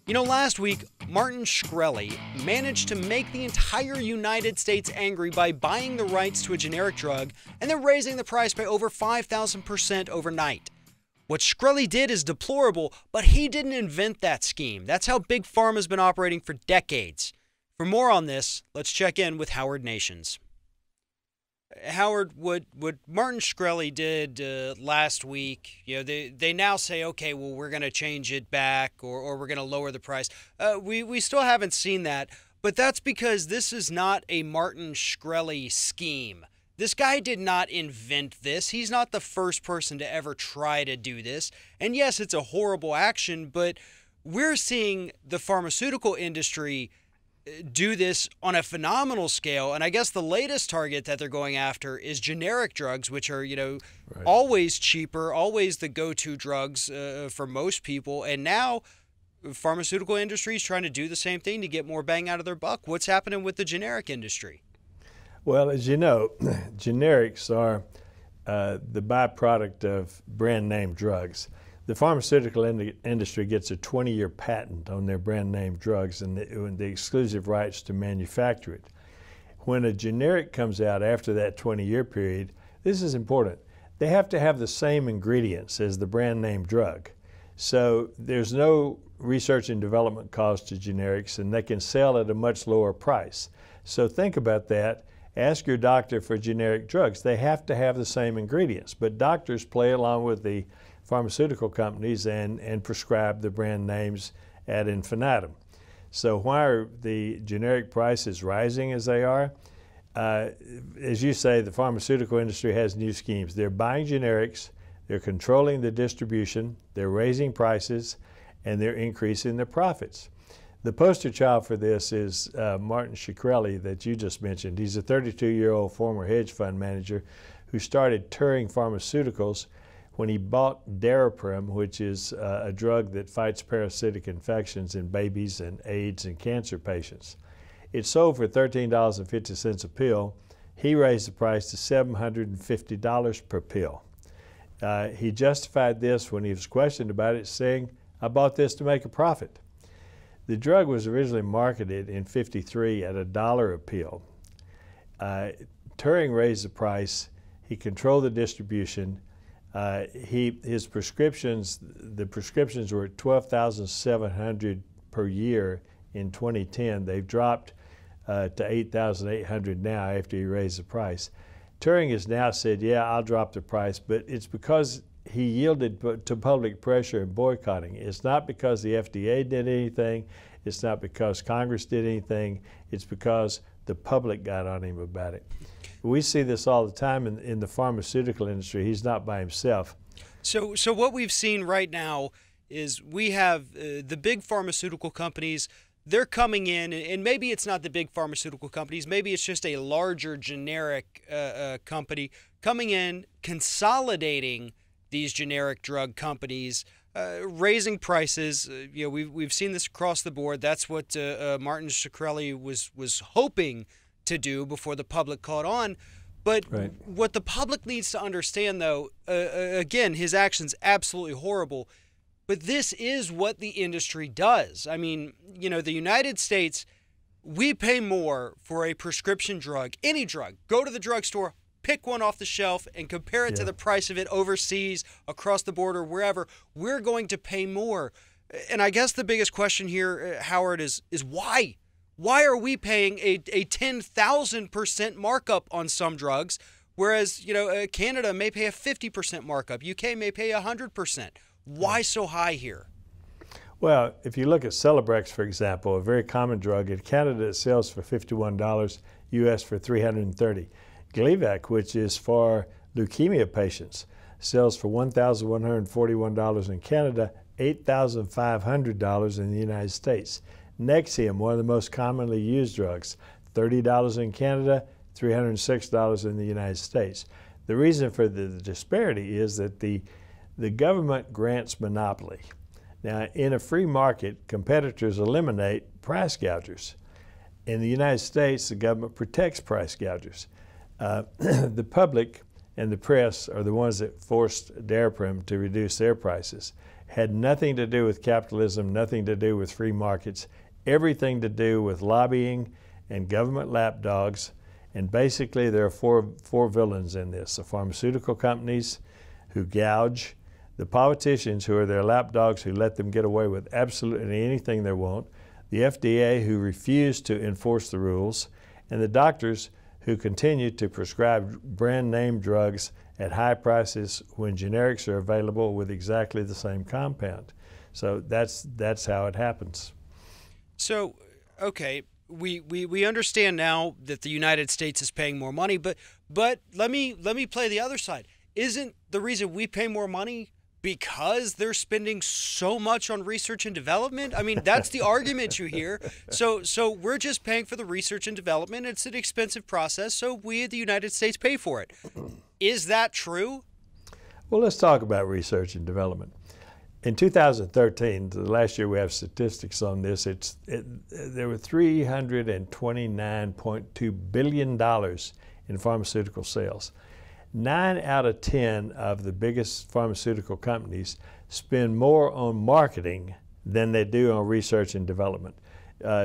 You know, last week, Martin Shkreli managed to make the entire United States angry by buying the rights to a generic drug and then raising the price by over 5,000% overnight. What Shkreli did is deplorable, but he didn't invent that scheme. That's how Big Pharma has been operating for decades. For more on this, let's check in with Howard Nations. Howard, what Martin Shkreli did last week, they now say, okay, well, we're going to change it back or we're going to lower the price. We still haven't seen that, but that's because this is not a Martin Shkreli scheme. This guy did not invent this. He's not the first person to ever try to do this. And yes, it's a horrible action, but we're seeing the pharmaceutical industry do this on a phenomenal scale. And I guess the latest target that they're going after is generic drugs, which are, right, always cheaper, always the go-to drugs for most people. And now pharmaceutical industry is trying to do the same thing to get more bang out of their buck. What's happening with the generic industry? Well, as you know, generics are the byproduct of brand name drugs. The pharmaceutical industry gets a 20-year patent on their brand name drugs and the exclusive rights to manufacture it. When a generic comes out after that 20-year period, this is important. They have to have the same ingredients as the brand name drug. So there's no research and development cost to generics, and they can sell at a much lower price. So think about that. Ask your doctor for generic drugs. They have to have the same ingredients, but doctors play along with the pharmaceutical companies and prescribe the brand names ad infinitum. So why are the generic prices rising as they are? As you say, the pharmaceutical industry has new schemes. They're buying generics, they're controlling the distribution, they're raising prices, and they're increasing their profits. The poster child for this is Martin Shkreli that you just mentioned. He's a 32-year-old former hedge fund manager who started Turing Pharmaceuticals when he bought Daraprim, which is a drug that fights parasitic infections in babies and AIDS and cancer patients. It sold for $13.50 a pill. He raised the price to $750 per pill. He justified this when he was questioned about it, saying, "I bought this to make a profit." The drug was originally marketed in '53 at $1 a pill. Turing raised the price. He controlled the distribution. The prescriptions were at 12,700 per year in 2010. They've dropped to 8,800 now after he raised the price. Turing has now said, yeah, I'll drop the price, but it's because he yielded to public pressure and boycotting. It's not because the FDA did anything. It's not because Congress did anything. It's because the public got on him about it. We see this all the time in the pharmaceutical industry. He's not by himself. So what we've seen right now is we have the big pharmaceutical companies. They're coming in, and maybe it's not the big pharmaceutical companies. Maybe it's just a larger generic company coming in, consolidating these generic drug companies, raising prices. We've seen this across the board. That's what Martin Shkreli was hoping to do before the public caught on. But right, what the public needs to understand, though, again, his action's absolutely horrible, but this is what the industry does. I mean, the United States, we pay more for a prescription drug, any drug. Go to the drugstore, pick one off the shelf, and compare it to the price of it overseas, across the border, wherever. We're going to pay more. And I guess the biggest question here, Howard, is why? Why are we paying a 10,000% markup on some drugs, whereas Canada may pay a 50% markup, UK may pay 100%? Why so high here? Well, if you look at Celebrex, for example, a very common drug, in Canada it sells for $51, US for $330. Gleevec, which is for leukemia patients, sells for $1,141 in Canada, $8,500 in the United States. Nexium, one of the most commonly used drugs, $30 in Canada, $306 in the United States. The reason for the disparity is that the government grants monopoly. Now, in a free market, competitors eliminate price gougers. In the United States, the government protects price gougers. The public and the press are the ones that forced Daraprim to reduce their prices. Had nothing to do with capitalism, nothing to do with free markets, everything to do with lobbying and government lapdogs. And basically there are four villains in this: the pharmaceutical companies who gouge, the politicians who are their lapdogs who let them get away with absolutely anything they want, the FDA who refuse to enforce the rules, and the doctors who continue to prescribe brand name drugs at high prices when generics are available with exactly the same compound. So that's how it happens. So, okay, we understand now that the United States is paying more money, but let me play the other side. Isn't the reason we pay more money because they're spending so much on research and development? I mean, that's the argument you hear. So we're just paying for the research and development. It's an expensive process, so we, the United States, pay for it. Is that true? Well, let's talk about research and development. In 2013, the last year we have statistics on this, there were $329.2 billion in pharmaceutical sales. 9 out of 10 of the biggest pharmaceutical companies spend more on marketing than they do on research and development.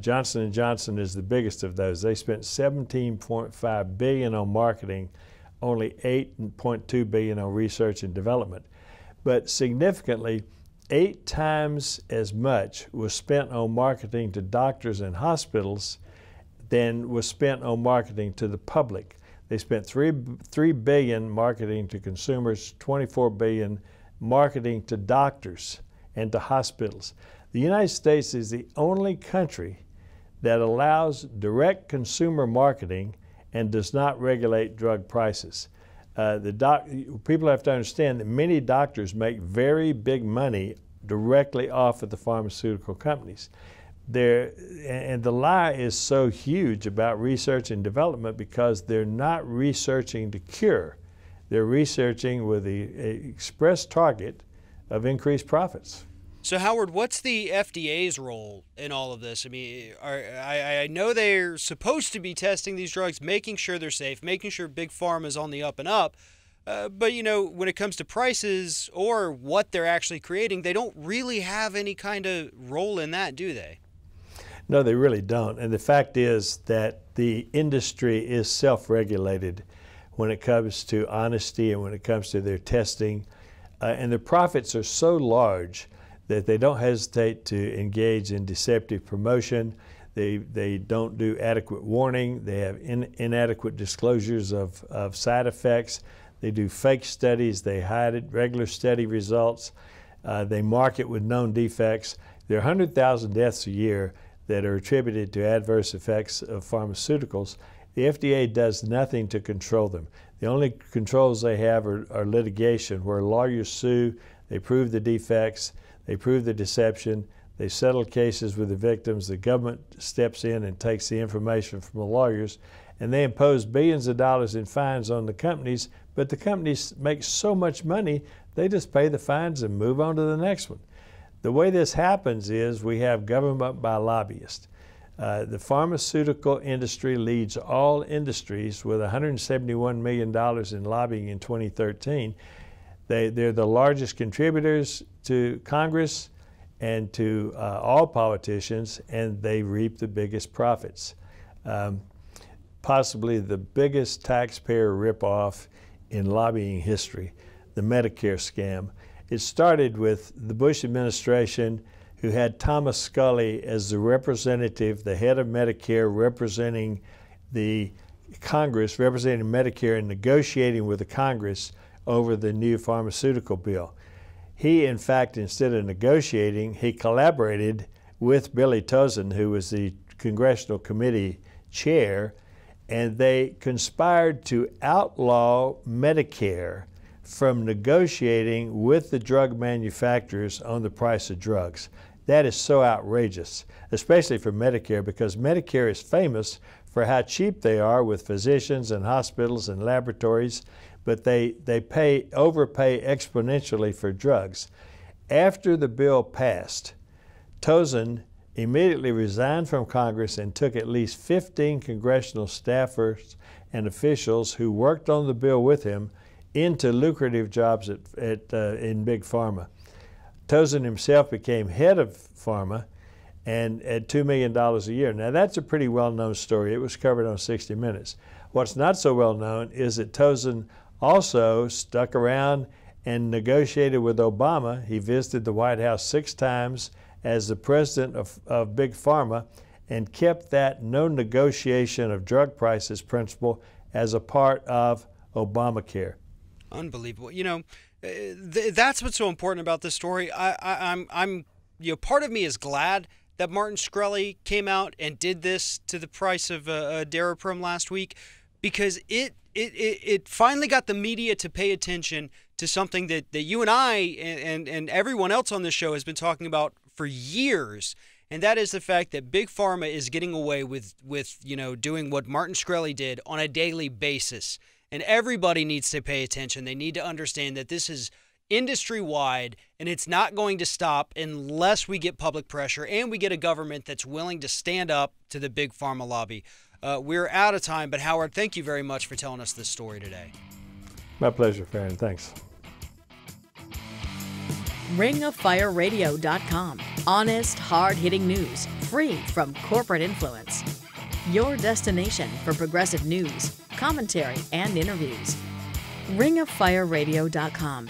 Johnson & Johnson is the biggest of those. They spent $17.5 billion on marketing, only $8.2 billion on research and development. But significantly, 8 times as much was spent on marketing to doctors and hospitals than was spent on marketing to the public. They spent $3 billion marketing to consumers, $24 billion marketing to doctors and to hospitals. The United States is the only country that allows direct consumer marketing and does not regulate drug prices. People have to understand that many doctors make very big money directly off of the pharmaceutical companies. And the lie is so huge about research and development because they're not researching to cure. They're researching with the express target of increased profits. So, Howard, what's the FDA's role in all of this? I mean, I know they're supposed to be testing these drugs, making sure they're safe, making sure Big Pharma is on the up and up. But, you know, when it comes to prices or what they're actually creating, they don't really have any kind of role in that, do they? No, they really don't. And the fact is that the industry is self-regulated when it comes to honesty and when it comes to their testing. And the profits are so large that they don't hesitate to engage in deceptive promotion. They don't do adequate warning. They have inadequate disclosures of side effects. They do fake studies. They hide regular study results. They market with known defects. There are 100,000 deaths a year that are attributed to adverse effects of pharmaceuticals. The FDA does nothing to control them. The only controls they have are litigation, where lawyers sue, they prove the defects, they prove the deception, they settle cases with the victims, the government steps in and takes the information from the lawyers, and they impose billions of dollars in fines on the companies, but the companies make so much money, they just pay the fines and move on to the next one. The way this happens is we have government by lobbyists. The pharmaceutical industry leads all industries with $171 million in lobbying in 2013. They're the largest contributors to Congress and to all politicians, and they reap the biggest profits. Possibly the biggest taxpayer ripoff in lobbying history, the Medicare scam. It started with the Bush administration, who had Thomas Scully as the representative, the head of Medicare, representing the Congress, representing Medicare and negotiating with the Congress over the new pharmaceutical bill. He, in fact, instead of negotiating, he collaborated with Billy Tozan, who was the Congressional Committee chair, and they conspired to outlaw Medicare from negotiating with the drug manufacturers on the price of drugs. That is so outrageous, especially for Medicare, because Medicare is famous for how cheap they are with physicians and hospitals and laboratories, but they overpay exponentially for drugs. After the bill passed, Tozan immediately resigned from Congress and took at least 15 congressional staffers and officials who worked on the bill with him into lucrative jobs in Big Pharma. Tozun himself became head of Pharma and at $2 million a year. Now that's a pretty well-known story. It was covered on 60 Minutes. What's not so well known is that Tozun also stuck around and negotiated with Obama. He visited the White House 6 times as the president of Big Pharma and kept that no negotiation of drug prices principle as a part of Obamacare. Unbelievable. You know, that's what's so important about this story. I'm part of me is glad that Martin Shkreli came out and did this to the price of Daraprim last week, because it finally got the media to pay attention to something that you and I and everyone else on this show has been talking about for years, and that is the fact that Big Pharma is getting away with doing what Martin Shkreli did on a daily basis. And everybody needs to pay attention. They need to understand that this is industry-wide, and it's not going to stop unless we get public pressure and we get a government that's willing to stand up to the Big Pharma lobby. We're out of time, but Howard, thank you very much for telling us this story today. My pleasure, Farron. Thanks. RingOfFireRadio.com. Honest, hard-hitting news, free from corporate influence. Your destination for progressive news, commentary, and interviews. RingOfFireRadio.com.